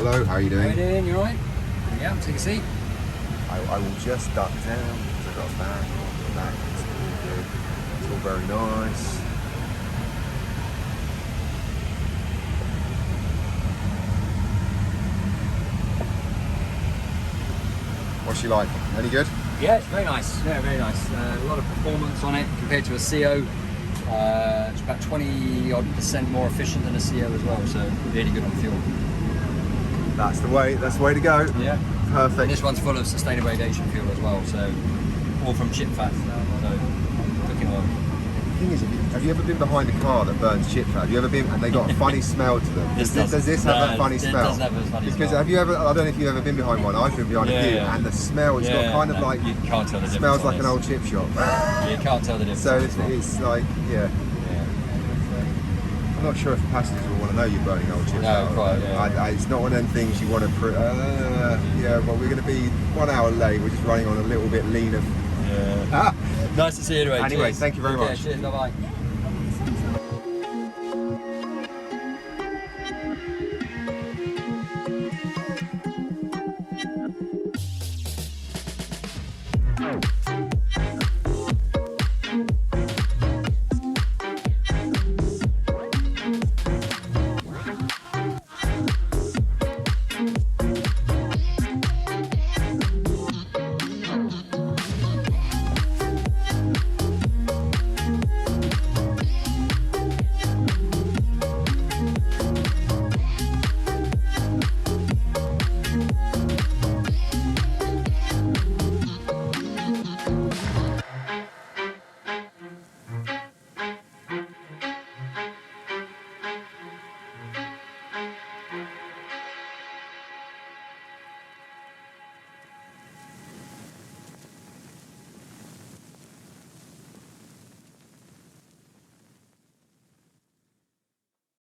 Hello, how are you doing? How you doing? You alright? Yeah, take a seat. I will just duck down because I've got a bag. It's all good. It's all very nice. What's she like? Any good? Yeah, it's very nice. Yeah, very nice. A lot of performance on it compared to a CO. It's about 20% more efficient than a CO as well, so really good on fuel. That's the way to go. Yeah. Perfect. And this one's full of sustainable aviation fuel as well, so all from chip fat, so cooking oil. The thing is, have you ever been behind a car that burns chip fat? Have you ever been, and they got a funny smell to them? Does this have that funny smell? It does have a funny because smell. have you ever? I don't know if you've ever been behind one. I've been behind a few, and the smell, it's got kind of like, you can't tell the difference. Smells like an old chip shop. You can't tell the difference. So it's like, yeah. I'm not sure if passengers will want to know you're burning old chips. No, quite, yeah. It's not one of them things you want to. Yeah, well, we're going to be 1 hour late. We're just running on a little bit leaner. Yeah. Nice to see you anyway. Anyway, cheers. thank you very much. Cheers, bye bye.